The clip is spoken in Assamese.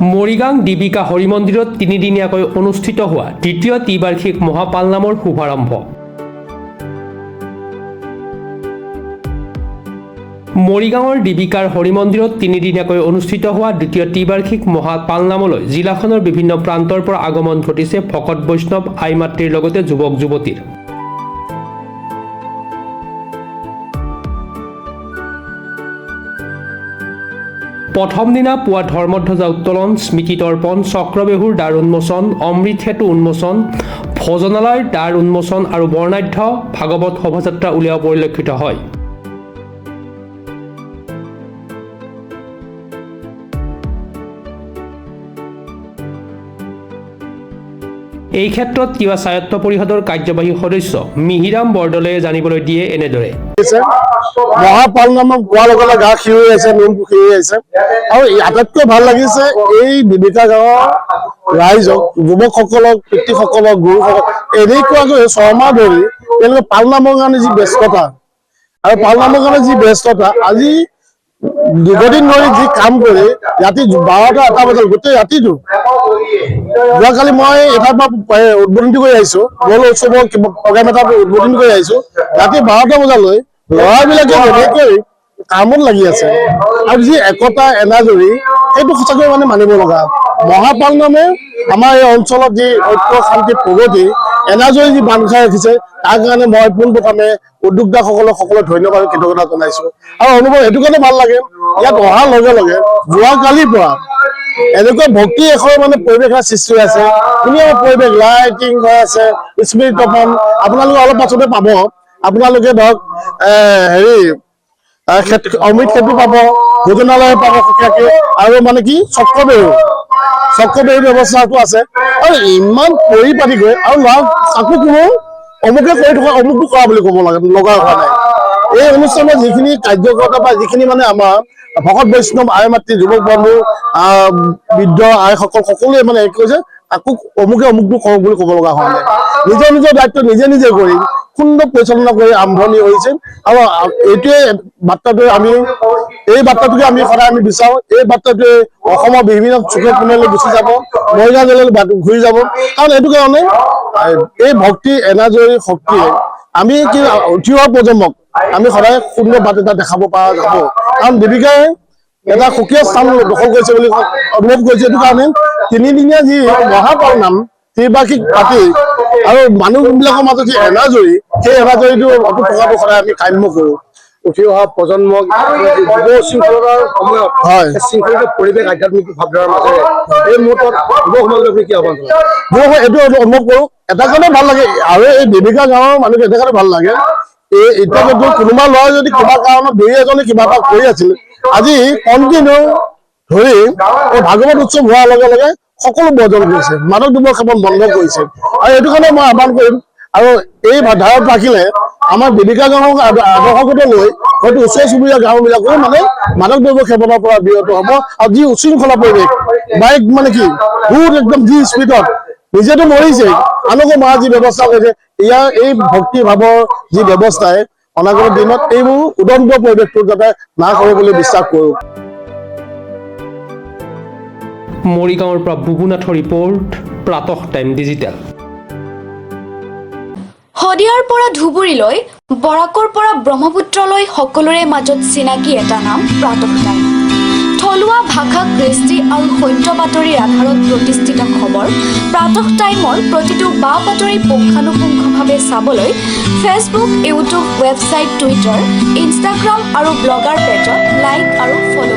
মৰিগাঁও দীপিকা হৰি মন্দিৰত তিনিদিনীয়াকৈ অনুষ্ঠিত হোৱা দ্বিতীয় ত্ৰিবাৰ্ষিক মহাপালনামৰ শুভাৰম্ভ। মৰিগাঁৱৰ দীপিকাৰ হৰি মন্দিৰত তিনিদিনীয়াকৈ অনুষ্ঠিত হোৱা দ্বিতীয় ত্ৰিবাৰ্ষিক মহাপালনামলৈ জিলাখনৰ বিভিন্ন প্ৰান্তৰ পৰা আগমন ঘটিছে ভকত বৈষ্ণৱ আই মাতৃৰ লগতে যুৱক যুৱতীৰ। প্ৰথম দিনা পুৱা ধৰ্মধ্বজা উত্তোলন, স্মৃতি তৰ্পণ, চক্ৰবেহুৰ দ্বাৰ উন্মোচন, অমৃত সেতু উন্মোচন, ভোজনালয়ৰ দ্বাৰ উন্মোচন আৰু বৰ্ণাঢ্য ভাগৱত শোভাযাত্ৰা উলিওৱা পৰিলক্ষিত হয়। এই ক্ষেত্ৰত তিৱা স্বায়ত্ব পৰিষদৰ কাৰ্যবাহী সদস্য মিহিৰাম বৰদলৈয়ে জানিবলৈ দিয়ে এনেদৰে। মহাপালনাম কোৱাৰ লগে লগে গা খিৰি আছে, নোম খিৰি আছে আৰু আটাইতকৈ ভাল লাগিছে এই দীপিকা গাঁৱৰ ৰাইজক, যুৱকসকলক, পিতৃসকলক, গুৰুসকলক এনেকুৱাকৈ ছমাহ ধৰি তেওঁলোকে পালনামৰ কাৰণে যি ব্যস্ততা আৰু পালনামৰ কাৰণে যি ব্যস্ততা, আজি দীৰ্ঘদিন ধৰি যি কাম কৰি ৰাতি 12টা এটা বজাত গোটেই ৰাতিটো, যোৱাকালি মই এঠাইৰ পৰা উদ্বোধনী কৰি আহিছো, বল উৎসৱৰ প্ৰগ্ৰাম এটা উদ্বোধনী কৰি আহিছো, ৰাতি 12টা বজালৈ ল'ৰাবিলাকে যেনেকৈ কামত লাগি আছে আৰু যি একতা এনাজৰী, সেইটো সঁচাকৈ মানে মানিব লগা। মহাপালনামে আমাৰ এই অঞ্চলত যি ঐক্য শান্তি প্ৰগতি এনাজৰী যি বান্ধ খাই ৰাখিছে, তাৰ কাৰণে মই পোনপ্ৰথমে উদ্যোক্তাসকলক সকলো ধন্যবাদ কৃতজ্ঞতা জনাইছো। আৰু অনুভৱ এইটো কাৰণে ভাল লাগে, ইয়াত অহাৰ লগে লগে যোৱাকালিৰ পৰা এনেকুৱা ভক্তি এশৰ মানে পৰিৱেশ সৃষ্টি হৈ আছে, ধুনীয়া পৰিৱেশ, লাইটিং হৈ আছে, স্মৃতি তৰ্পণ আপোনালোকে অলপ পাছতে পাব। আপোনালোকে ধৰক অমৃত সেতু পাব, ভোজনালয় পাব সুকীয়াকে, আৰু মানে কি চক্ৰবেহু ব্যৱস্থাটো আছে। আৰু ইমান পৰিপাটি গৈ আৰু ল'ৰা কাকো কোনো অমুকে কৰি থকা অমুকটো কৰা বুলি ক'ব লগা হোৱা নাই। এই অনুষ্ঠানত যিখিনি কাৰ্যকৰ্তা বা যিখিনি মানে আমাৰ ভকত বৈষ্ণৱ আই মাতৃ যুৱক বন্ধু বৃদ্ধ আইসকল সকলোৱে মানে কৈছে আকৌ অমুকে অমুকটো কৰো বুলি ক'ব লগা হোৱা নাই। নিজৰ নিজৰ দায়িত্ব নিজে নিজে কৰি সুন্দৰ পৰিচালনা কৰি আৰম্ভণি হৈছে। আৰু এইটোৱে বাৰ্তাটোকে আমি সদায় আমি বিচাৰো। এই বাৰ্তাটোৱে অসমৰ বিভিন্ন চুকে কোণলৈ গুচি যাব, মৰিগাঁও জিলালৈ ঘূৰি যাব। কাৰণ এইটো কাৰণে এই ভক্তি এনাজৰী শক্তিয়ে আমি কি উঠি অহা প্ৰজন্মক আমি সদায় সুন্দৰ বাট এটা দেখাব পৰা যাব। কাৰণ দীপিকাই এটা সুকীয়া স্থান দখল কৰিছে বুলি অনুভৱ কৰিছে। এইটো কাৰণে তিনিদিনীয়া যি মহাপালনাম ত্ৰিবাৰ্ষিক পাতি আৰু মানুহবিলাকৰ মাজত যি এনাজৰী, সেই এনাজৰীটো অটুট থকাটো সদায় আমি কাম্য কৰো। উঠি অহা প্ৰজন্মক যুৱ শৃংখলাৰ সময়ত শৃংখলিত পৰিৱেশ আধ্যাত্মিক ভাৱধাৰাৰ মাজেৰে এই মুহূৰ্তত যুৱ সমাজলৈ কি আহ্বান জনাব? এইটো অনুভৱ কৰো, এটা কাৰণে ভাল লাগে। আৰু এই দীপিকা গাঁৱৰ মানুহক এটা কাৰণে ভাল লাগে, এতিয়া যদি কোনোবা ল'ৰা যদি কিবা কাৰণত দুই এজনে কিবা এটা কৰি আছিল, আজি কণ্টিনিউ ধৰি এই ভাগৱত উৎসৱ হোৱাৰ লগে লগে সকলো বৰ্জন কৰিছে, মাদক দ্ৰব্য সেৱন বন্ধ কৰিছে। আৰু এইটো কাৰণে মই আহ্বান কৰিম, আৰু এই ধাৰাত ৰাখিলে আমাৰ দীপিকা গাঁৱক আদৰ্শগত লৈ হয়তো ওচৰ চুবুৰীয়া গাঁওবিলাকো মানে মাদক দ্ৰব্য সেৱনৰ পৰা বিৰত হ'ব। আৰু যি উশৃংখলা পৰিৱেশ, বাইক মানে কি বহুত একদম যি স্পীডত নিজেতো মৰিছে, আনকো মৰা যি ব্যৱস্থা কৰিছে, ইয়াৰ এই ভক্তি ভাৱৰ যি ব্যৱস্থাই অনাগত দিনত এইবোৰ উদণ্ড পৰিৱেশটো যাতে না কৰে বুলি বিশ্বাস কৰোঁ। মৰিগাঁৱৰ পৰা বুবুনাথৰ ৰিপৰ্ট, প্ৰাতঃ টাইম ডিজিটেল। শদিয়াৰ পৰা ধুবুৰীলৈ, বৰাকৰ পৰা ব্ৰহ্মপুত্ৰলৈ সকলোৰে মাজত চিনাকি এটা নাম প্ৰাতঃ টাইম। থলুৱা ভাষা, কৃষ্টি আৰু সত্য বাতৰিৰ আধাৰত প্ৰতিষ্ঠিত খবৰ প্ৰাতঃ টাইমৰ প্ৰতিটো বা বাতৰি পুংখানুপুংখভাৱে চাবলৈ Facebook, YouTube, website, Twitter, Instagram আৰু ব্লগাৰ পেজত লাইক আৰু ফ'ল'